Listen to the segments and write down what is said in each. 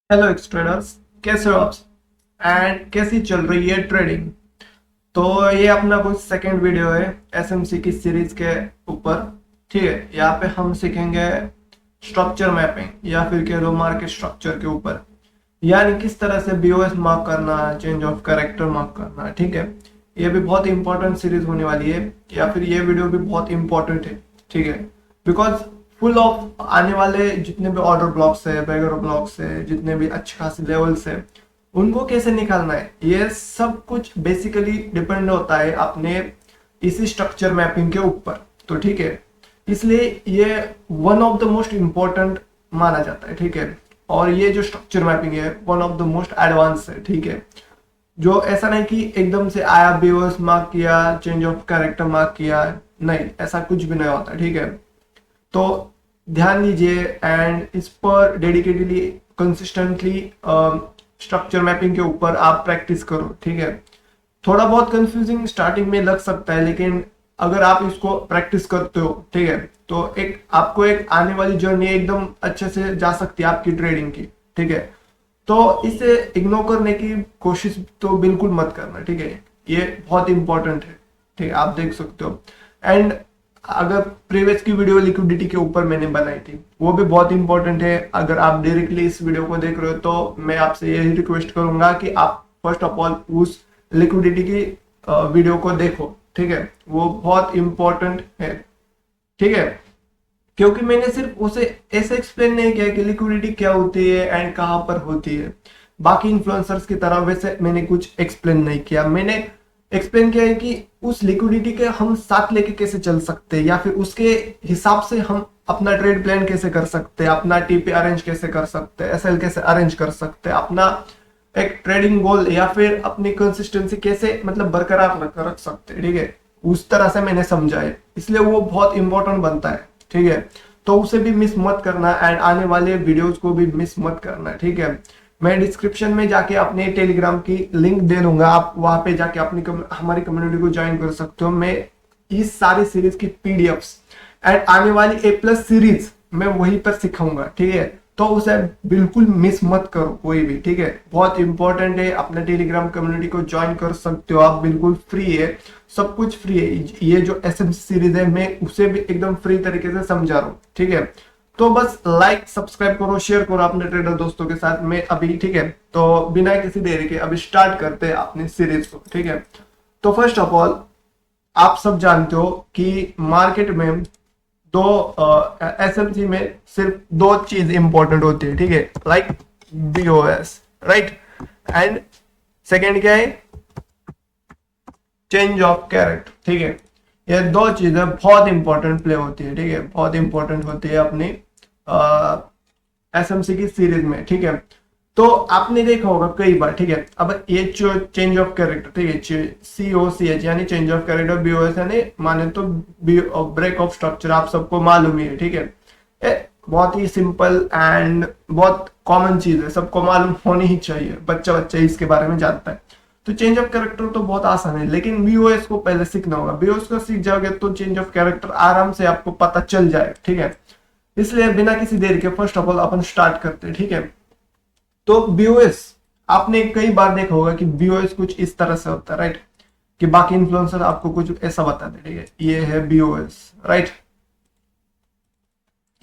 Hello x traders, कैसे हो आप? एंड कैसी चल रही है ट्रेडिंग? तो ये अपना कुछ सेकंड वीडियो है एसएमसी की सीरीज के ऊपर। ठीक है, यहाँ पे हम सीखेंगे स्ट्रक्चर मैपिंग या फिर कह लो मार्केट स्ट्रक्चर के ऊपर, यानी किस तरह से बीओएस मार्क करना, चेंज ऑफ कैरेक्टर मार्क करना। ठीक है, ये भी बहुत इंपॉर्टेंट सीरीज होने वाली है, या फिर ये वीडियो भी बहुत इंपॉर्टेंट है। ठीक है, बिकॉज फुल ऑफ आने वाले जितने भी ऑर्डर ब्लॉक्स है, बैगर ब्लॉक्स है, जितने भी अच्छे खासे लेवल्स है, उनको कैसे निकालना है, ये सब कुछ बेसिकली डिपेंड होता है अपने इसी स्ट्रक्चर मैपिंग के ऊपर। तो ठीक है, इसलिए ये one of the most important माना जाता है। ठीक है, और ये जो स्ट्रक्चर मैपिंग है one of the most advance है। ठीक है, जो ऐसा नहीं कि एकदम से आया बेवर्स मार्क किया, चेंज ऑफ कैरेक्टर मार्क किया, नहीं, ऐसा कुछ भी नहीं होता। ठीक है, तो ध्यान दीजिए एंड इस पर डेडिकेटली कंसिस्टेंटली स्ट्रक्चर मैपिंग के ऊपर आप प्रैक्टिस करो। ठीक है, थोड़ा बहुत कंफ्यूजिंग स्टार्टिंग में लग सकता है, लेकिन अगर आप इसको प्रैक्टिस करते हो, ठीक है, तो एक आपको एक आने वाली जर्नी एकदम अच्छे से जा सकती है आपकी ट्रेडिंग की। ठीक है, तो इसे इग्नोर करने की कोशिश तो बिल्कुल मत करना। ठीक है, ये बहुत इंपॉर्टेंट है। ठीक है, आप देख सकते हो। एंड अगर प्रीवियस की वीडियो लिक्विडिटी के ऊपर मैंने बनाई थी, वो भी बहुत इंपॉर्टेंट है। अगर आप डायरेक्टली इस वीडियो को देख रहे हो तो मैं आपसे यही रिक्वेस्ट करूंगा कि आप फर्स्ट ऑफ ऑल उस लिक्विडिटी की वीडियो को देखो। ठीक है, वो बहुत इंपॉर्टेंट है। ठीक है, क्योंकि मैंने सिर्फ उसे ऐसे एक्सप्लेन नहीं किया कि लिक्विडिटी क्या होती है एंड कहां पर होती है, बाकी इन्फ्लुएंसर्स की तरह वैसे मैंने कुछ एक्सप्लेन नहीं किया। मैंने एक्सप्लेन किया है कि उस लिक्विडिटी के हम साथ लेके कैसे चल सकते हैं, या फिर उसके हिसाब से हम अपना ट्रेड प्लान कैसे कर सकते हैं, अपना टीपी अरेंज कैसे कर सकते हैं, एसएल कैसे अरेंज कर सकते हैं, अपना एक ट्रेडिंग गोल या फिर अपनी कंसिस्टेंसी कैसे मतलब बरकरार रख सकते हैं। ठीक है, उस तरह से मैंने समझा है, इसलिए वो बहुत इंपॉर्टेंट बनता है। ठीक है, तो उसे भी मिस मत करना एंड आने वाले वीडियोस को भी मिस मत करना। ठीक है, मैं डिस्क्रिप्शन में जाके अपने टेलीग्राम की लिंक दे दूंगा, आप वहां पे जाके अपनी हमारी कम्युनिटी को ज्वाइन कर सकते हो। मैं इस सारी सीरीज की पीडीएफ्स एंड आने वाली ए प्लस सीरीज मैं वहीं पर सिखाऊंगा। ठीक है, तो उसे बिल्कुल मिस मत करो कोई भी। ठीक है, बहुत इंपॉर्टेंट है। अपने टेलीग्राम कम्युनिटी को ज्वाइन कर सकते हो आप, बिल्कुल फ्री है, सब कुछ फ्री है। ये जो एसएम सीरीज है मैं उसे भी एकदम फ्री तरीके से समझा रहा हूँ। ठीक है, तो बस लाइक सब्सक्राइब करो, शेयर करो अपने ट्रेडर दोस्तों के साथ में अभी। ठीक है, तो बिना किसी देरी के अभी स्टार्ट करते हैं अपनी सीरीज को। ठीक है, तो फर्स्ट ऑफ ऑल आप सब जानते हो कि मार्केट में दो एसएमसी में सिर्फ दो चीज इंपॉर्टेंट होती है। ठीक है, like BOS, right, and second क्या है, चेंज ऑफ कैरेक्टर। ठीक है, ये दो चीजें बहुत इंपॉर्टेंट प्ले होती है। ठीक है, बहुत इंपॉर्टेंट होती है अपनी एसएमसी की सीरीज में। ठीक है, तो आपने देखा होगा कई बार। ठीक है, अब ये जो चेंज ऑफ कैरेक्टर, ठीक है, COCH यानी चेंज ऑफ कैरेक्टर, BOS यानी माने तो ब्रेक ऑफ स्ट्रक्चर, आप सबको मालूम ही है। ठीक है, ये बहुत ही सिंपल एंड बहुत कॉमन चीज है, सबको मालूम होनी ही चाहिए, बच्चा बच्चा इसके बारे में जानता है। तो चेंज ऑफ कैरेक्टर तो बहुत आसान है, लेकिन बीओएस को पहले सीखना होगा। बीओएस को सीख जाओगे तो चेंज ऑफ कैरेक्टर आराम से आपको पता चल जाए। ठीक है, इसलिए बिना किसी देर के first of all upon start करते हैं। ठीक है, तो बीओएस आपने कई बार देखा होगा कि बीओएस कुछ इस तरह से होता है, राइट, कि बाकी इन्फ्लुएंसर आपको कुछ ऐसा बताते। ठीक है, ये है बीओएस, राइट,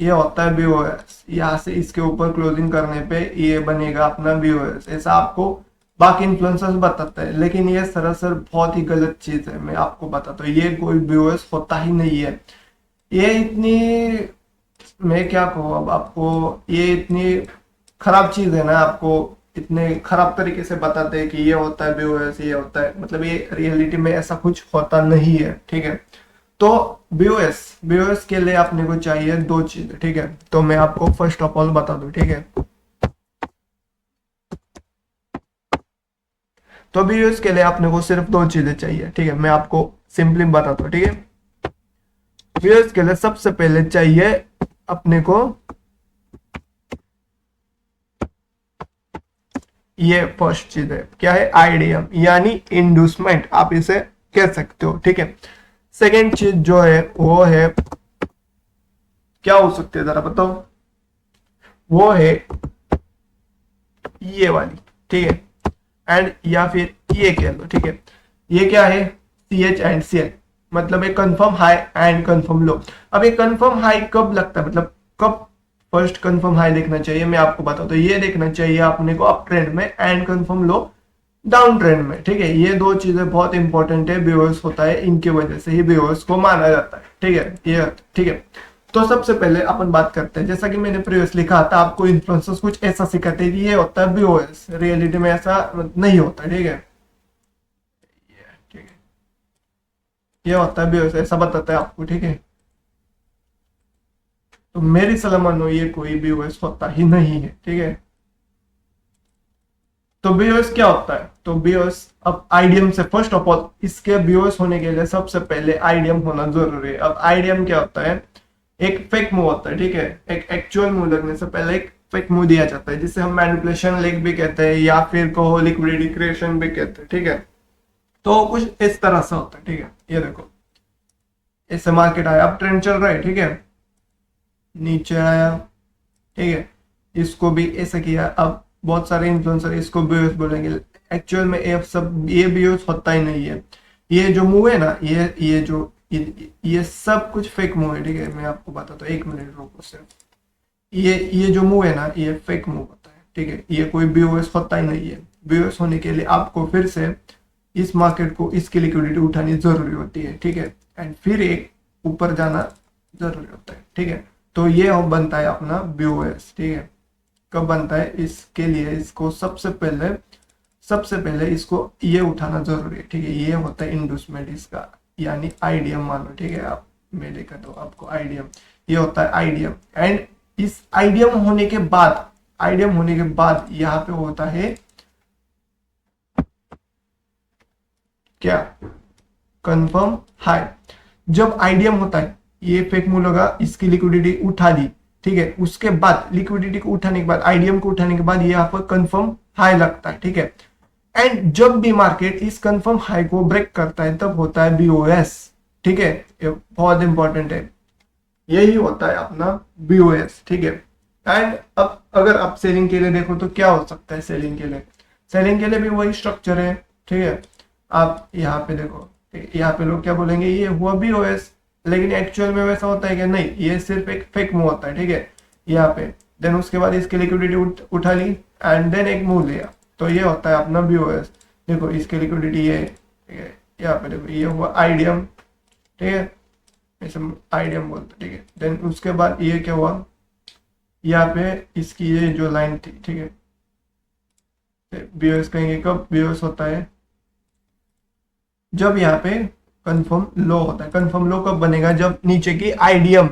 ये होता है बीओएस। यहाँ से इसके ऊपर क्लोजिंग करने पे ये बनेगा अपना बीओएस, ऐसा आपको बाकी इन्फ्लुएंसर्स बताते हैं। लेकिन ये सरासर बहुत ही गलत चीज है, मैं आपको बताता हूँ, ये कोई बीओएस होता ही नहीं है। ये इतनी, मैं क्या कहूँ अब आपको, ये इतनी खराब चीज है ना, आपको इतने खराब तरीके से बताते हैं कि ये होता है बीओएस, ये होता है, मतलब ये रियलिटी में ऐसा कुछ होता नहीं है। ठीक है, तो बीओएस बीओएस के लिए अपने को चाहिए दो चीजें। ठीक है, तो मैं आपको फर्स्ट ऑफ ऑल बता दूं। ठीक है, तो बीओएस के लिए अपने को सिर्फ दो चीजें चाहिए। ठीक है, मैं आपको सिंपली बताता हूँ। ठीक है, बीओएस के लिए सबसे पहले चाहिए अपने को ये फर्स्ट चीज है, क्या है, आईडीएम यानी इंड्यूसमेंट, आप इसे कह सकते हो। ठीक है, सेकेंड चीज जो है वो है, क्या हो सकती है जरा बताओ, वो है ये वाली, ठीक है, एंड या फिर ये कह लो, ठीक है। ये क्या है, CH एंड CL, मतलब एक कंफर्म हाई एंड कंफर्म लो। अब ये कंफर्म हाई कब लगता है, मतलब कब फर्स्ट कंफर्म हाई देखना चाहिए, मैं आपको बताऊं तो ये देखना चाहिए अपने को अप ट्रेंड में, and confirm low down trend में, ठीक है। ये दो चीजें बहुत इंपॉर्टेंट है, बीओएस होता है, इनकी वजह से ही बीओएस को माना जाता है, ठीक है ये, ठीक है। तो सबसे पहले अपन बात करते हैं, जैसा कि मैंने प्रीवियस लिखा था, आपको इन्फ्लुएंसर्स कुछ ऐसा सिखाते हैं कि ये होता है बीओएस, रियलिटी में ऐसा नहीं होता, ठीक है, ठीक है, ये होता है बीओएस, ऐसा बताता है आपको, ठीक है। तो मेरी सलाह मानो ये कोई बीओएस होता ही नहीं है, ठीक है। तो बीओएस क्या होता है, तो बीओएस अब आईडीएम से, फर्स्ट ऑफ ऑल इसके बीओएस होने के लिए सबसे पहले आईडीएम होना जरूरी है। अब आईडीएम क्या होता है, एक फेक मूव होता है, ठीक है, एक एक्चुअल मूव लगने से पहले एक फेक मूव दिया जाता है, जिसे हम मैनिपुलेशन लेग भी कहते हैं, या फिर कहो लिक्विडिटी क्रिएशन भी कहते हैं, ठीक है। तो कुछ इस तरह से होता है, ठीक है। ये देखो, इससे मार्केट आया, अब ट्रेंड चल रहा है, ठीक है, नीचे आया, ठीक है, इसको भी ऐसे किया। अब बहुत सारे इन्फ्लुएंसर इसको बीओएस बोलेंगे, एक्चुअल में ये बीओएस होता ही नहीं है। ये जो मूव है ना, ये जो ये सब कुछ फेक मूव है, ठीक है। मैं आपको बताता हूँ, 1 मिनट रुको सिर्फ। ये जो मूव है ना, ये फेक मूव होता है, ठीक है, ये कोई बीओएस होता ही नहीं है। बीओएस होने के लिए आपको फिर से इस मार्केट को, इसकी लिक्विडिटी उठानी जरूरी होती है, ठीक है, एंड फिर एक ऊपर जाना जरूरी होता है, ठीक है। तो ये बनता है अपना बीओएस, ठीक है। कब बनता है, इसके लिए इसको सबसे पहले इसको ये उठाना जरूरी है, ठीक है। ये होता है इंडूसमेंट इसका, यानी आईडीएम मान लो, ठीक है। आप मैं लिखा दो आपको आईडीएम, ये होता है आईडीएम। एंड इस आईडीएम होने के बाद यहाँ पे होता है क्या, कंफर्म हाई। जब आईडीएम होता है, ये फेक मूव लगा, इसकी लिक्विडिटी उठा दी, ठीक है, उसके बाद लिक्विडिटी को उठाने के बाद, आईडीएम को उठाने के बाद, ये यहाँ पर कंफर्म हाई लगता है, ठीक है। एंड जब भी मार्केट इस कंफर्म हाई को ब्रेक करता है, तब होता है बीओएस, ठीक है। ये बहुत इंपॉर्टेंट है, यही होता है अपना बीओएस, ठीक है। एंड अब अगर आप सेलिंग के लिए देखो तो क्या हो सकता है, सेलिंग के लिए भी वही स्ट्रक्चर है, ठीक है। आप यहाँ पे देखो, यहाँ पे लोग क्या बोलेंगे, ये हुआ बीओएस, लेकिन एक्चुअल में वैसा होता है कि नहीं, ये सिर्फ एक फेक मूव होता है, ठीक है, यहाँ पे। देन उसके बाद इसकी लिक्विडिटी उठा ली, एंड देन एक मूव लिया, तो ये होता है अपना बीओएस। देखो इसकी लिक्विडिटी ये, ठीक है, यहाँ पे देखो ये हुआ आईडीएम, ठीक है, इसे आईडीएम बोलते, ठीक है। देन उसके बाद ये क्या हुआ, यहाँ पे इसकी ये जो लाइन थी, ठीक है, बीओएस कहेंगे। कब बीओएस होता है, जब यहाँ पे कंफर्म लो होता है। कंफर्म लो कब बनेगा, जब नीचे आईडीएम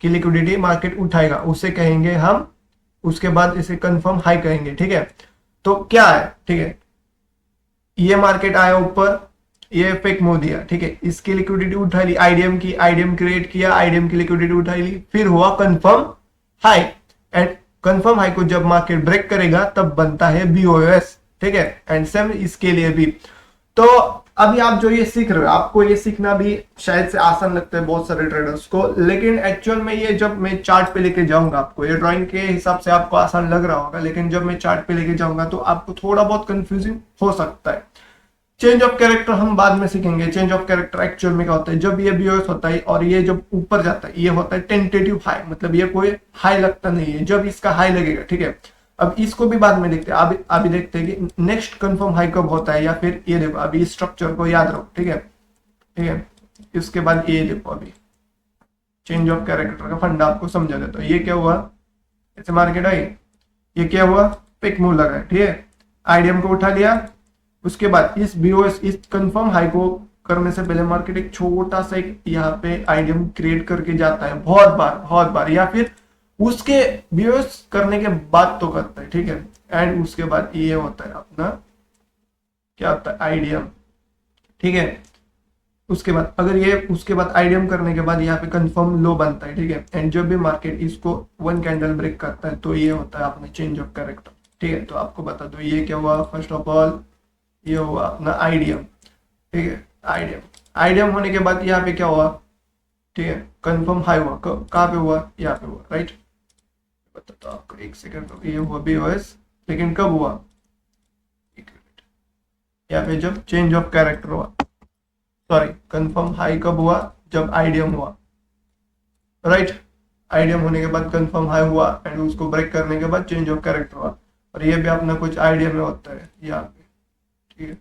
की लिक्विडिटी मार्केट उठाएगा, उसे कहेंगे हम, उसके बाद इसे कंफर्म हाई कहेंगे, ठीक है। तो क्या है, ठीक है, ये मार्केट आया ऊपर, ये फेक मूव दिया, ठीक है, इसकी लिक्विडिटी उठा ली, आईडीएम क्रिएट किया, आईडीएम की लिक्विडिटी उठा ली, फिर हुआ confirm high. And confirm high को जब मार्केट ब्रेक करेगा, तब बनता है बीओएस, ठीक है। एंड सेम इसके लिए भी। तो अभी आप जो ये सीख रहे हो, आपको ये सीखना भी शायद से आसान लगता है बहुत सारे ट्रेडर्स को, लेकिन एक्चुअल में ये जब मैं चार्ट पे लेके जाऊंगा आपको, ये ड्राइंग के हिसाब से आपको आसान लग रहा होगा, लेकिन जब मैं चार्ट पे लेके जाऊंगा तो आपको थोड़ा बहुत कंफ्यूजिंग हो सकता है। चेंज ऑफ कैरेक्टर हम बाद में सीखेंगे। चेंज ऑफ कैरेक्टर एक्चुअल में क्या होता है, जब ये बीओएस होता है और ये जब ऊपर जाता है, ये होता है टेंटेटिव हाई, मतलब ये कोई हाई लगता नहीं है, जब इसका हाई लगेगा, ठीक है। अब इसको भी बाद में देखते हैं, अभी देखते हैं कि नेक्स्ट कंफर्म हाई कब होता है, या फिर ये देखो, अभी इस स्ट्रक्चर को याद रखो, ठीक है, ठीक है। इसके बाद ये देखो, अभी चेंज ऑफ कैरेक्टर का फंडा आपको समझा देता हूँ। ये क्या हुआ, ऐसे मार्केट आई, ये क्या हुआ, पिक मूव लगा, ठीक है, आईडीएम को उठा लिया, उसके बाद इस बीओएस, इस कंफर्म हाई को करने से पहले मार्केट एक छोटा सा एक यहाँ पे आईडीएम क्रिएट करके जाता है बहुत बार, या फिर उसके बीओएस करने के बाद तो करता है, ठीक है। एंड उसके बाद ये होता है अपना, क्या होता है, आईडीएम, ठीक है। उसके बाद अगर ये, उसके बाद आईडीएम करने के बाद यहाँ पे कंफर्म लो बनता है, ठीक है। एंड जब भी मार्केट इसको 1 कैंडल ब्रेक करता है, तो ये होता है अपना चेंज ऑफ कैरेक्टर, ठीक है। तो आपको बता दो ये क्या हुआ, फर्स्ट ऑफ ऑल ये हुआ अपना आईडीएम, ठीक है, आईडीएम होने के बाद यहाँ पे क्या हुआ, ठीक है, कंफर्म हाई हुआ, कहाँ पे हुआ, यहाँ पे हुआ, राइट। बताता हूँ आपको, एक सेकंड। ये हुआ बीओएस, लेकिन कब हुआ, एक मिनट, यहाँ पे जब चेंज ऑफ कैरेक्टर हुआ, सॉरी कंफर्म हाई कब हुआ, जब आईडीएम हुआ, राइट। आईडीएम होने के बाद कंफर्म हाई हुआ एंड उसको ब्रेक करने के बाद चेंज ऑफ कैरेक्टर हुआ। और ये भी अपना कुछ आईडीएम में होता है यहाँ पे, ठीक है,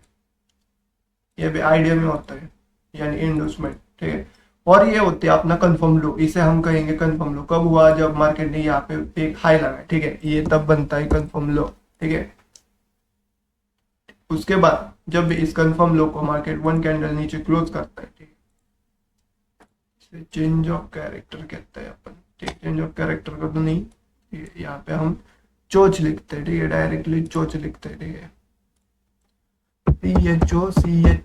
ये भी आईडीएम में होता है, यानी इंडोर्समेंट, ठीक है। और ये होती है अपना कंफर्म लो, इसे हम कहेंगे कंफर्म लो कब हुआ, जब मार्केट ने यहाँ पे एक हाई लगाया, ठीक है, ये तब बनता है कंफर्म लो, ठीक है। उसके बाद जब भी इस कंफर्म लो को मार्केट वन कैंडल नीचे क्लोज करता है, ठीक है, चेंज ऑफ कैरेक्टर कहते हैं अपन, ठीक, चेंज ऑफ कैरेक्टर का तो नहीं, यहाँ पे हम चोच लिखते हैं, ठीक है, डायरेक्टली चोच लिखते हैं, ठीक है,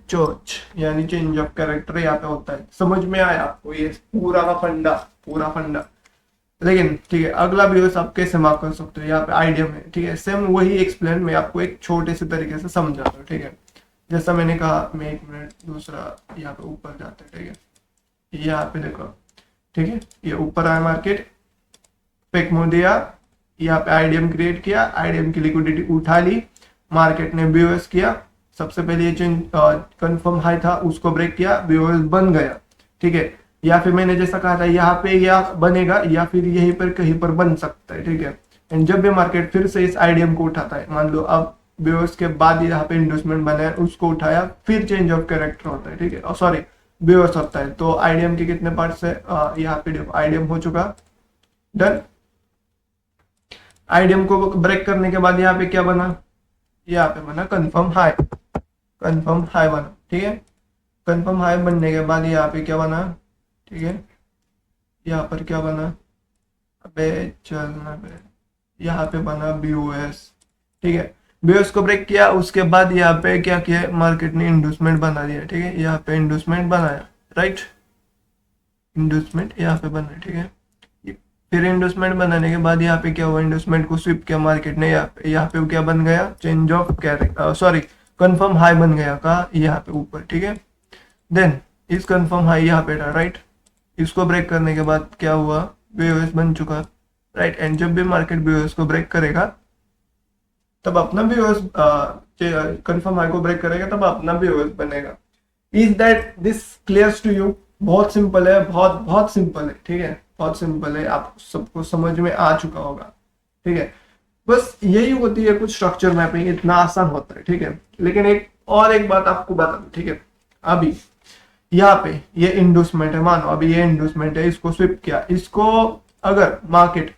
चोच यानी चेंज ऑफ कैरेक्टर यहाँ पे होता है। समझ में आया आपको ये पूरा का फंडा, पूरा फंडा। लेकिन ठीक है, अगला वीडियो आप कैसे मार्क कर सकते हो, यहाँ पे आइडिया में, ठीक है, सेम वही एक्सप्लेन मैं आपको एक छोटे से तरीके से समझाता हूँ, ठीक है। जैसा मैंने कहा, मैं एक मिनट दूसरा यहाँ पे ऊपर जाते हैं, ठीक है, यहाँ पे देखो, ठीक है, ये ऊपर आया मार्केट, फेक मोड़ दिया, यहाँ पे आईडीएम क्रिएट किया, आईडीएम की लिक्विडिटी उठा ली, मार्केट ने बीओएस किया, सबसे पहले ये चेंज कंफर्म हाई था उसको ब्रेक किया, बीओएस बन गया, ठीक है। या फिर मैंने जैसा कहा था यहाँ पे या बनेगा या फिर यहीं पर कहीं पर बन सकता है, ठीक है। एंड जब भी मार्केट फिर से इस आईडीएम को उठाता है, मान लो अब बीओएस के बाद यहाँ पे इंडोर्समेंट बना है, उसको उठाया, फिर चेंज ऑफ कैरेक्टर होता है, ठीक है, सॉरी बीओएस होता है। तो आईडीएम के कितने पार्ट्स है, यहाँ पे देखो आईडीएम हो चुका, डन। आईडीएम को ब्रेक करने के बाद यहाँ पे क्या बना, यहाँ पे बना कंफर्म हाई, कंफर्म हाई बना, ठीक है। कंफर्म हाई बनने के बाद यहाँ पे क्या बना, ठीक है, यहाँ पर क्या बना, अबे चलना बे, यहाँ पे बना बीओएस, ठीक है। बीओएस को ब्रेक किया, उसके बाद यहाँ पे क्या किया, मार्केट ने इंडोर्समेंट बना दिया, ठीक है, यहाँ पे इंडोर्समेंट बनाया, राइट, इंडोर्समेंट यहाँ पे बना, ठीक है। फिर इंडोर्समेंट बनाने के बाद यहाँ पे क्या हुआ, इंडोर्समेंट को स्विप किया मार्केट ने, यहाँ पे क्या बन गया, change of character, sorry confirm high बन गया का यहाँ पे ऊपर, ठीक है। देन इस कंफर्म हाई यहाँ पे था, राइट, इसको ब्रेक करने के बाद क्या हुआ, बीओएस बन चुका, राइट। एंड जब भी मार्केट बीओएस को ब्रेक करेगा तब अपना बीओएस, कंफर्म हाई को ब्रेक करेगा तब अपना बीओएस बनेगा। Is that this clear to you? बहुत सिंपल है, बहुत बहुत सिंपल है, ठीक है, बहुत सिंपल है, आप सबको समझ में आ चुका होगा, ठीक है। बस यही होती है कुछ स्ट्रक्चर मैपिंग, इतना आसान होता है, ठीक है। लेकिन एक बात आपको बता दूं, ठीक है, अभी यहाँ पे ये इंडोर्समेंट है, मानो अभी ये इंडोर्समेंट है, इसको स्विप किया, इसको अगर मार्केट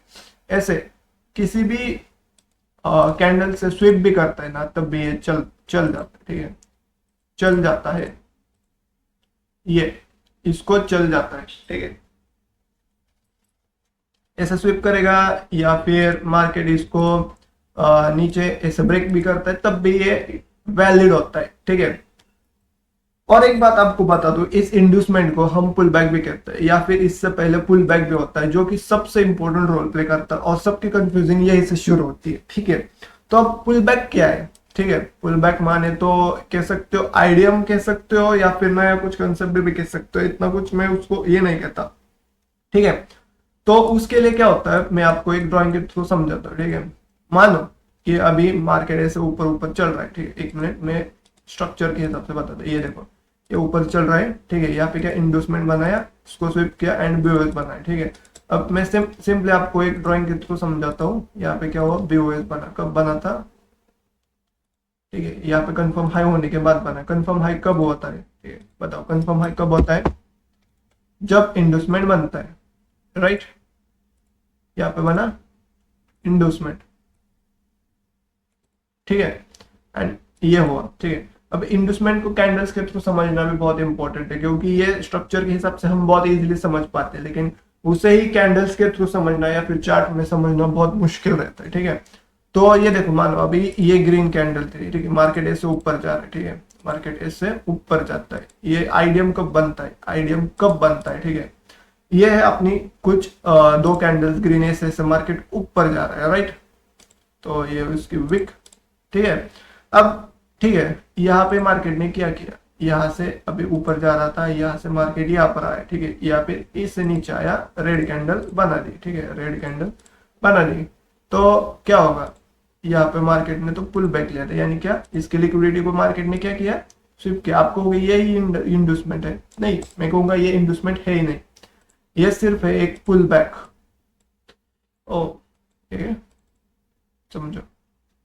ऐसे किसी भी कैंडल से स्विप भी करता है ना, तब भी ये चल जाता है, ठीक है, चल जाता है, ये इसको चल जाता है, ठीक है। ऐसे स्विप करेगा या फिर मार्केट इसको नीचे ऐसे ब्रेक भी करता है, तब भी ये वैलिड होता है, ठीक है। और एक बात आपको बता दूं, इस इंड्यूसमेंट को हम पुल बैक भी कहते हैं, या फिर इससे पहले पुल बैक भी होता है, जो कि सबसे इंपॉर्टेंट रोल प्ले करता है और सबकी कंफ्यूजिंग यही से शुरू होती है, ठीक है। तो अब पुल बैक क्या है, ठीक है, पुल बैक माने तो कह सकते हो आइडियम कह सकते हो, या फिर नया कुछ कंसेप्ट भी कह सकते हो, इतना कुछ मैं उसको ये नहीं कहता, ठीक है। तो उसके लिए क्या होता है, मैं आपको एक ड्राइंग के थ्रू समझाता हूँ, ठीक है। मानो कि अभी मार्केट ऐसे ऊपर ऊपर चल रहा है, ठीक है, एक मिनट में स्ट्रक्चर के हिसाब से बताता हूँ। ये देखो, ये ऊपर चल रहा है, ठीक है, यहाँ पे क्या इंडोर्समेंट बनाया, उसको स्विप किया एंड बीओएस बनाया, ठीक है। अब मैं सिंपली आपको एक ड्राइंग के थ्रू समझाता हूँ। यहाँ पे क्या हुआ, बीओएस बना, कब बना था, ठीक है, यहाँ पे कंफर्म हाई होने के बाद बना। कंफर्म हाई कब होता है, ठीक है, बताओ कंफर्म हाई कब होता है, जब इंडोर्समेंट बनता है, राइट। यहाँ पे बना इंडोर्समेंट, ठीक है, एंड ये हुआ, ठीक है। अब इंडोर्समेंट को कैंडल्स के थ्रू समझना भी बहुत इंपॉर्टेंट है, क्योंकि ये स्ट्रक्चर के हिसाब से हम बहुत इजीली समझ पाते हैं, लेकिन उसे ही कैंडल्स के थ्रू समझना या फिर चार्ट में समझना बहुत मुश्किल रहता है, ठीक है। तो ये देखो, मानो अभी ये ग्रीन कैंडल थी, ठीक है, मार्केट ऐसे ऊपर जा रहा है, ठीक है, मार्केट ऐसे ऊपर जाता है। ये आईडीएम कब बनता है, आईडीएम कब बनता है, ठीक है, ये है अपनी कुछ दो कैंडल्स ग्रीन ऐसे मार्केट ऊपर जा रहा है, राइट। तो ये उसकी विक, ठीक है। अब ठीक है, यहाँ पे मार्केट ने क्या किया, यहाँ से अभी ऊपर जा रहा था, यहाँ से मार्केट यहाँ पर आया, ठीक है, यहाँ पे इससे नीचे आया, रेड कैंडल बना दी, ठीक है, रेड कैंडल बना नहीं। तो क्या होगा, यहाँ पे मार्केट ने तो पुल बैक लिया था, यानी क्या, इसके लिक्विडिटी को मार्केट ने क्या किया, स्विप किया। आप कहोगे यही इंडस्टमेंट है, नहीं, मैं कहूंगा ये इंडस्टमेंट है ही नहीं, ये सिर्फ है एक पुल बैक। ओ ठीक है, समझो,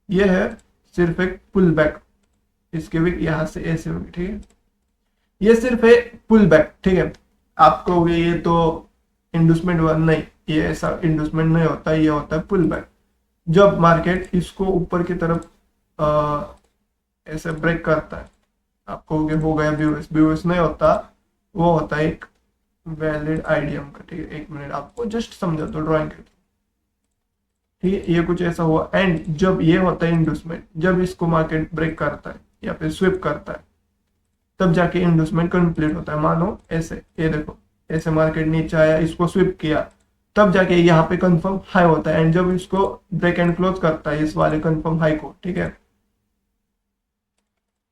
ये है सिर्फ एक पुल बैक, इसके भी यहाँ से ऐसे होगी, ठीक है, ये सिर्फ है पुल बैक, ठीक है। आप कहोगे ये तो इंडस्टमेंट हुआ, नहीं, ये ऐसा इंडस्टमेंट नहीं होता, ये होता है पुल बैक। जब मार्केट इसको ऊपर की तरफ ऐसे ब्रेक करता है, आप कहोगे हो गया व्यूअर्स, व्यूअर्स नहीं होता, वो होता है एक वैलिड आइडियम का, ठीक है। एक मिनट, आपको जस्ट समझा दो ड्राइंग के, ठीक है, ये कुछ ऐसा हुआ। एंड जब ये होता है इंडस्टमेंट, जब इसको मार्केट ब्रेक करता है या फिर स्विप करता है, तब जाके इंडस्टमेंट कंप्लीट होता है। मानो ऐसे, ये देखो, ऐसे मार्केट नीचे आया, इसको स्विप किया, तब जाके यहाँ पे कंफर्म हाई होता है। एंड जब इसको ब्रेक एंड क्लोज करता है इस वाले कंफर्म हाई को, ठीक है,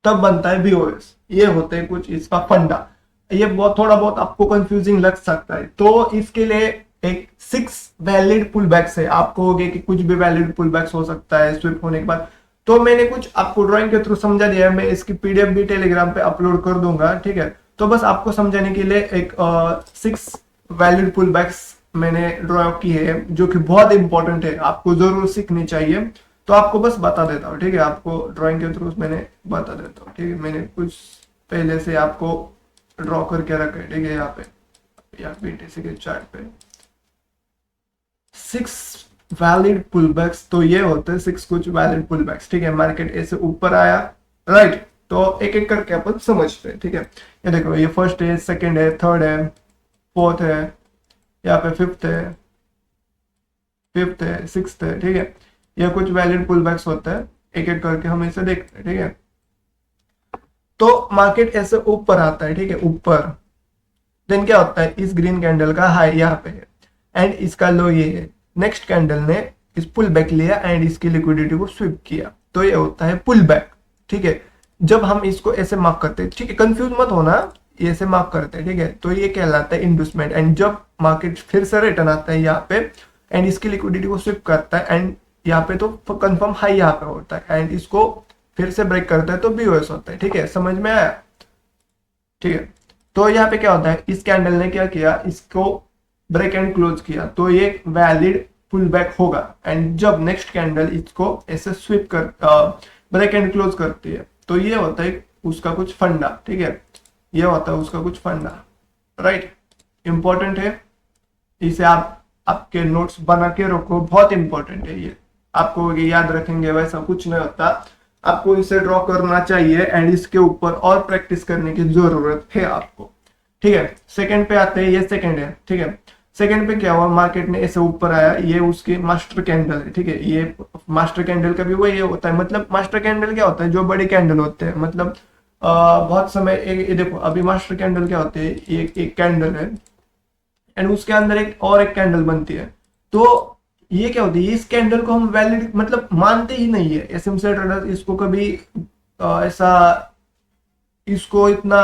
तब बनता है बीओएस। ये होते हैं कुछ इसका फंडा। ये बहुत थोड़ा बहुत आपको कंफ्यूजिंग लग सकता है, तो इसके लिए एक 6 वैलिड पुल बैक्स है। आप कहोगे कि कुछ भी वैलिड पुल बैक्स हो सकता है स्विप होने के बाद, तो मैंने कुछ आपको ड्राइंग के थ्रू समझा दिया है। मैं इसकी पीडीएफ भी टेलीग्राम पे अपलोड कर दूंगा, ठीक है। तो बस आपको समझाने के लिए एक 6 वैलिड पुल बैक्स मैंने ड्रॉ की है, जो कि बहुत इंपॉर्टेंट है, आपको जरूर सीखनी चाहिए। तो आपको बस बता देता हूँ, ठीक है, आपको ड्राइंग के थ्रू मैंने बता देता हूँ, ठीक है। मैंने कुछ पहले से आपको ड्रॉ करके रखा है, ठीक है, यहाँ पे या बीटीसी के चार्ट पे 6 वैलिड पुलबैक्स। तो ये होते हैं 6 कुछ वैलिड पुलबैक्स, ठीक है। मार्केट ऐसे ऊपर आया, राइट, तो एक एक करके अपन समझते हैं, ठीक है। ये देखो, ये फर्स्ट है, सेकंड है, थर्ड है, फोर्थ है, यहाँ पे फिफ्थ है, सिक्स्थ है, ठीक है। ये कुछ वैलिड पुलबैक्स होते हैं, एक एक करके हम इसे देखते हैं, ठीक है। तो मार्केट ऐसे ऊपर आता है, ठीक है, ऊपर, देन क्या होता है, इस ग्रीन कैंडल का हाई यहाँ पे है एंड इसका लो ये है। नेक्स्ट कैंडल ने इस पुल बैक लिया एंड इसकी लिक्विडिटी को स्विप किया, तो ये होता है पुल बैक, ठीक है। जब हम इसको ऐसे मार्क करते हैं, ठीक है, कंफ्यूज मत होना, ये ऐसे मार्क करते हैं, ठीक है, तो ये कहलाता है इंडस्टमेंट। एंड जब मार्केट फिर से रिटर्न आता है यहाँ पे एंड इसकी लिक्विडिटी को स्विप करता है एंड यहाँ पे तो कंफर्म हाई यहाँ पे होता है एंड इसको फिर से ब्रेक करता है, तो बीओएस होता है, ठीक है, समझ में आया, ठीक है। तो यहाँ पे क्या होता है, इस कैंडल ने क्या किया, इसको ब्रेक एंड क्लोज किया, तो ये वैलिड पुल बैक होगा। एंड जब नेक्स्ट कैंडल इसको ऐसे स्विप कर ब्रेक एंड क्लोज करती है, तो ये होता है उसका कुछ फंडा, ठीक है, ये होता है उसका कुछ फंडा, राइट। इंपॉर्टेंट है, इसे आप आपके नोट्स बना के रखो, बहुत इंपॉर्टेंट है ये, आपको ये याद रखेंगे वैसा कुछ नहीं होता, आपको इसे ड्रॉ करना चाहिए एंड इसके ऊपर और प्रैक्टिस करने की जरूरत है आपको, ठीक है। सेकंड पे आते हैं, ये सेकंड है, ठीक है। सेकंड पे क्या हुआ, मार्केट ने ऐसे ऊपर आया, ये उसके मास्टर कैंडल है, ठीक है। ये मास्टर कैंडल का भी वही होता है, मतलब मास्टर कैंडल क्या होता है, जो बड़े कैंडल होते हैं, मतलब बहुत समय ये देखो, अभी मास्टर कैंडल क्या होते हैं, एक कैंडल है एंड उसके अंदर एक कैंडल बनती है, तो ये क्या होती है, इस कैंडल को हम वैलिड मतलब मानते ही नहीं है। एसएमसी ट्रेडर्स इसको कभी ऐसा इसको इतना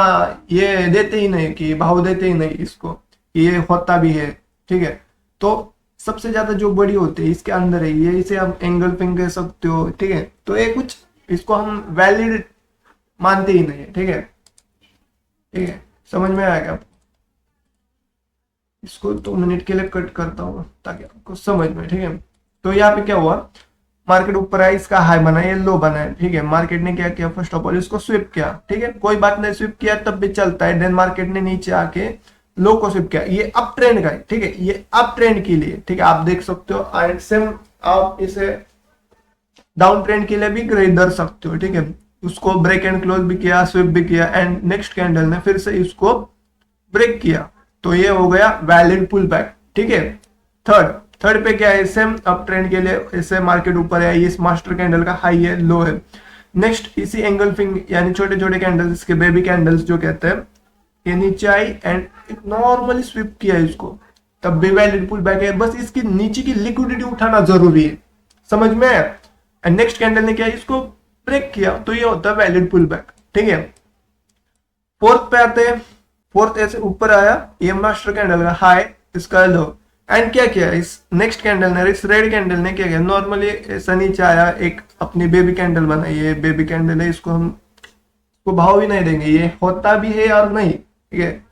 ये देते ही नहीं, कि भाव देते ही नहीं इसको, ये होता भी है, ठीक है। तो सबसे ज्यादा जो बड़ी होती है इसके अंदर है, ये इसे हम एंगल पिंग कह सकते हो, ठीक है। तो ये कुछ इसको हम वैलिड मानते ही नहीं है, ठीक है, ठीक है, समझ में आएगा आपको। इसको 2 मिनट के लिए कट करता हूँ ताकि आपको समझ में, ठीक है। तो यहाँ पे क्या हुआ, मार्केट ऊपर आया, इसका हाई बना, ये लो बना है, ठीक है। मार्केट ने क्या किया, फर्स्ट ऑफ ऑल इसको स्विप किया, ठीक है, कोई बात नहीं, स्विप किया तब भी चलता है। देन मार्केट ने नीचे आके लो को स्विप किया, ये अप ट्रेंड का है, ठीक है, ये अप ट्रेंड के लिए, ठीक है, आप देख सकते हो। एंड सेम आप इसे डाउन ट्रेंड के लिए भी खरीद सकते हो, ठीक है। उसको ब्रेक एंड क्लोज भी किया, स्विप भी किया एंड नेक्स्ट कैंडल ने फिर से इसको ब्रेक किया, तो ये हो गया वैलिड पुल बैक, ठीक है। थर्ड पे क्या है, सेम अप ट्रेंड के लिए ऐसे मार्केट ऊपर है, इस मास्टर कैंडल का हाई है, लो है। नेक्स्ट इसी एंगल फिंग यानी छोटे छोटे कैंडल्स, इसके बेबी कैंडल्स जो कहते हैं, ये नीचे आई एंड नॉर्मली स्विप किया इसको, तब भी वैलिड पुल बैक है। बस इसकी नीचे की लिक्विडिटी उठाना जरूरी है, समझ में आया। एंड नेक्स्ट कैंडल ने क्या, इसको ब्रेक किया, तो ये होता है वैलिड पुल बैक, ठीक है। फोर्थ पे आते हैं, फोर्थ ऐसे ऊपर आया, ये मास्टर कैंडल का हाई, इसका लो, एंड क्या किया इस नेक्स्ट कैंडल ने, इस रेड कैंडल ने क्या किया, नॉर्मली ऐसा नीचे आया, एक अपनी बेबी कैंडल बनाई है, बेबी कैंडल है, इसको हम को भाव भी नहीं देंगे, ये होता भी है और नहीं, ठीक है।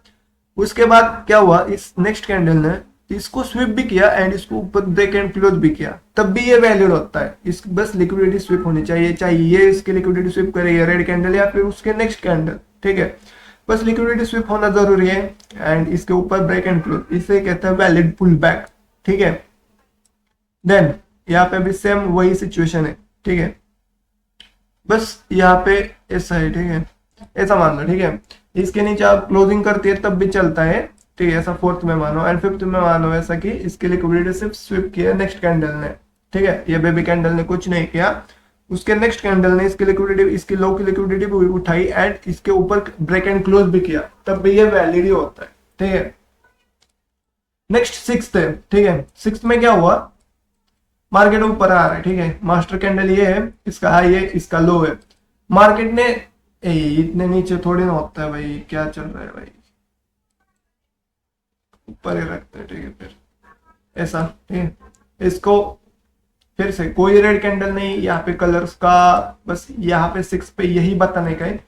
उसके बाद क्या हुआ, इस नेक्स्ट कैंडल ने इसको स्विप भी किया एंड इसको ऊपर ब्रेक एंड क्लोज भी किया, तब भी ये वैलिड होता है। इस बस लिक्विडिटी स्विप होनी चाहिए, चाहे ये इसकी लिक्विडिटी स्विप करे ये रेड कैंडल या फिर उसके नेक्स्ट कैंडल, ठीक है। बस लिक्विडिटी स्विप होना जरूरी है एंड इसके ऊपर ब्रेक एंड क्लोज, इसे कहते हैं वैलिड पुल बैक, ठीक है। देन यहाँ पे भी सेम वही सिचुएशन है, ठीक है। बस यहाँ पे ऐसा है, ठीक है, ऐसा मान लो, ठीक है। इसके नीचे आप क्लोजिंग करती है तब भी चलता है, ठीक है, ऐसा फोर्थ में मानो। एंड फिफ्थ में मानो ऐसा कि इसके लिक्विडिटी सिर्फ स्विप किया नेक्स्ट कैंडल ने, ठीक है, ये बेबी कैंडल ने कुछ नहीं किया, उसके नेक्स्ट कैंडल ने इसकी लिक्विडिटी, इसकी लो की लिक्विडिटी भी उठाई एंड इसके ऊपर ब्रेक एंड क्लोज भी किया, तब भी ये वैलिड ही होता है, ठीक है। नेक्स्ट सिक्स्थ है, ठीक है। सिक्स्थ में क्या हुआ, मार्केट ऊपर आ रहा है, ठीक है, मास्टर कैंडल ये है, इसका हाई है, इसका लो है। मार्केट ने इतने नीचे थोड़ी ना होता है भाई, क्या चल रहा है भाई, ऊपर ही रखते हैं, ठीक है। फिर ऐसा, ठीक है, इसको फिर से कोई रेड कैंडल नहीं, यहाँ पे कलर्स का बस यहाँ पे 6 पे यही बताने का है,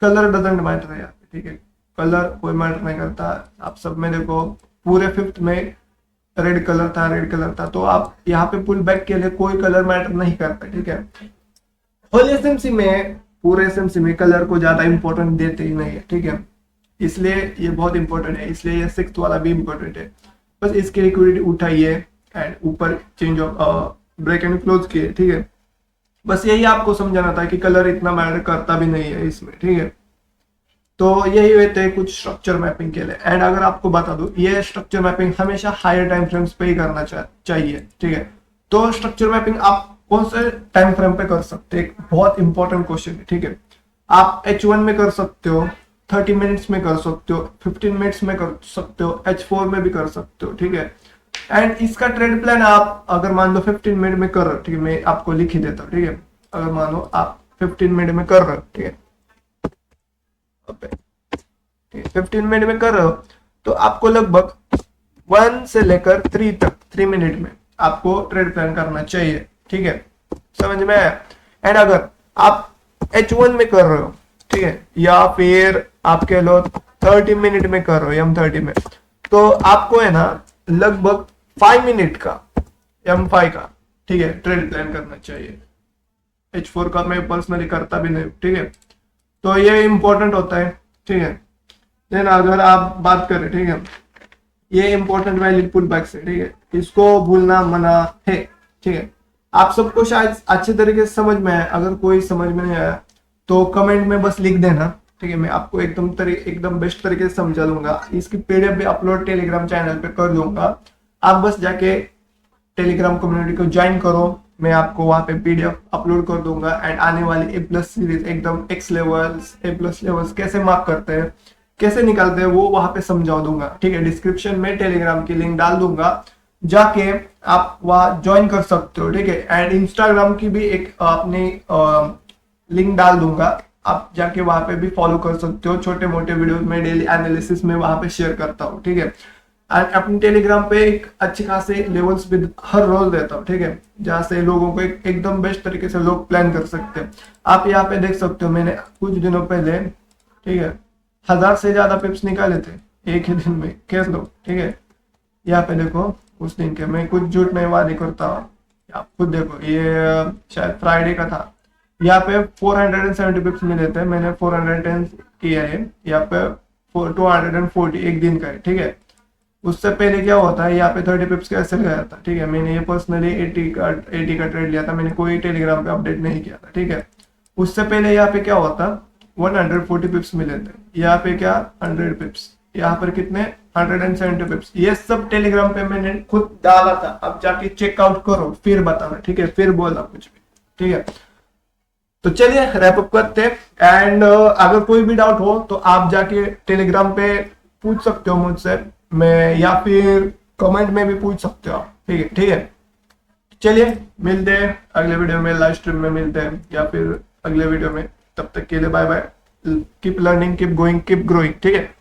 कलर डजंट मैटर है यहाँ पे, ठीक है, कलर कोई मैटर नहीं करता। आप सब में देखो पूरे फिफ्थ में रेड कलर था, रेड कलर था, तो आप यहाँ पे पुल बैक के लिए कोई कलर मैटर नहीं करता, ठीक है। होल एसएमसी में, पूरे एसएमसी में कलर को ज्यादा इंपॉर्टेंट देते ही नहीं है, ठीक है, इसलिए ये बहुत इंपॉर्टेंट है, इसलिए ये सिक्स्थ वाला भी इंपॉर्टेंट है। बस इसकी लिक्विडिटी उठाइए एंड ऊपर change of break and close किए, ठीक है। बस यही आपको समझाना था कि कलर इतना मैटर करता भी नहीं है इसमें, ठीक है। तो यही होते हैं कुछ स्ट्रक्चर मैपिंग के लिए। एंड अगर आपको बता दूं, ये स्ट्रक्चर मैपिंग हमेशा हायर टाइम फ्रेम्स पे ही करना चाहिए, ठीक है। तो स्ट्रक्चर मैपिंग आप कौन से टाइम फ्रेम पे कर सकते हैं, एक बहुत इंपॉर्टेंट क्वेश्चन है, ठीक है। आप H1 में कर सकते हो, 30 मिनट्स में कर सकते हो, 15 मिनट्स में कर सकते हो, H4 में भी कर सकते हो, ठीक है। एंड इसका ट्रेड प्लान आप अगर मान लो 15 मिनट में कर रहे हो, ठीक है, मैं आपको लिख ही देता हूँ, ठीक है। अगर मान लो आप 15 मिनट में कर रहे हो, ठीक है, 15 मिनट में कर रहे हो, तो आपको लगभग 1 से लेकर 3 तक 3 मिनट में आपको ट्रेड प्लान करना चाहिए, ठीक है, समझ में आया। एंड अगर आप H1 में कर रहे हो, ठीक है, या फिर आप कह लो 30 मिनट में कर रहे हो, M30 में, तो आपको है ना लगभग 5 मिनट का M5 का, ठीक है, ट्रेड प्लान करना चाहिए। H4 का मैं पर्सनली करता भी नहीं, ठीक है, तो ये इंपॉर्टेंट होता है, ठीक है। देन अगर आप बात करें, ठीक है, ये इंपॉर्टेंट वैलिड पुल बैक से, ठीक है, इसको भूलना मना है, ठीक है। आप सबको शायद अच्छे तरीके से समझ में आया, अगर कोई समझ में नहीं आया तो कमेंट में बस लिख देना, ठीक है, मैं आपको एकदम बेस्ट तरीके से समझा लूंगा। इसकी पीडीएफ भी अपलोड टेलीग्राम चैनल पे कर दूंगा, आप बस जाके टेलीग्राम कम्युनिटी को ज्वाइन करो, मैं आपको वहां पे पीडीएफ अपलोड कर दूंगा। एंड आने वाली A+ सीरीज एकदम X लेवल्स, A+ लेवल्स कैसे मार्क करते हैं, कैसे निकालते हैं, वो वहां पे समझा दूंगा, ठीक है। डिस्क्रिप्शन में टेलीग्राम की लिंक डाल दूंगा, जाके आप वहां ज्वाइन कर सकते हो, ठीक है। एंड इंस्टाग्राम की भी एक अपनी लिंक डाल दूंगा, आप जाके वहां पे भी फॉलो कर सकते हो, छोटे मोटे वीडियो में डेली एनालिसिस में वहां पे शेयर करता हूँ, ठीक है। अपने टेलीग्राम पे एक अच्छे खासे लेवल्स भी हर रोज देता हूँ, ठीक है, जहाँ से लोगों को एकदम बेस्ट तरीके से लोग प्लान कर सकते हैं। आप यहाँ पे देख सकते हो, मैंने कुछ दिनों पहले, ठीक है, 1000 से ज्यादा पिप्स निकाले थे एक ही दिन में, कैसे लो, ठीक है। यहाँ पे देखो उस दिन के, मैं कुछ झूठ नहीं वादे करता हूँ, आप खुद देखो, ये शायद फ्राइडे का था, यहाँ पे 470 पिप्स मिले थे, मैंने 410 किया है, यहाँ पे 240 एक दिन का है, ठीक है। उससे पहले क्या होता है, यहाँ पे 30 पिप्स का ऐसे गया था, ठीक है, मैंने ये पर्सनली 80 का ट्रेड लिया था, मैंने कोई टेलीग्राम पे अपडेट नहीं किया था, ठीक है। उससे पहले यहाँ पे क्या होता, 140 पिप्स मिले थे, यहाँ पे क्या 100 पिप्स, यहाँ पर कितने 170 पिप्स, ये सब टेलीग्राम पे मैंने खुद डाला था, अब जाके चेकआउट करो फिर बताना, ठीक है, फिर बोलना कुछ भी, ठीक है। तो चलिए रैप अप करते हैं। एंड अगर कोई भी डाउट हो तो आप जाके टेलीग्राम पे पूछ सकते हो मुझसे, मैं, या फिर कमेंट में भी पूछ सकते हो आप, ठीक है, ठीक है। चलिए मिलते हैं अगले वीडियो में, लाइव स्ट्रीम में मिलते हैं या फिर अगले वीडियो में, तब तक के लिए bye bye, keep learning, keep going, keep growing, ठीक है।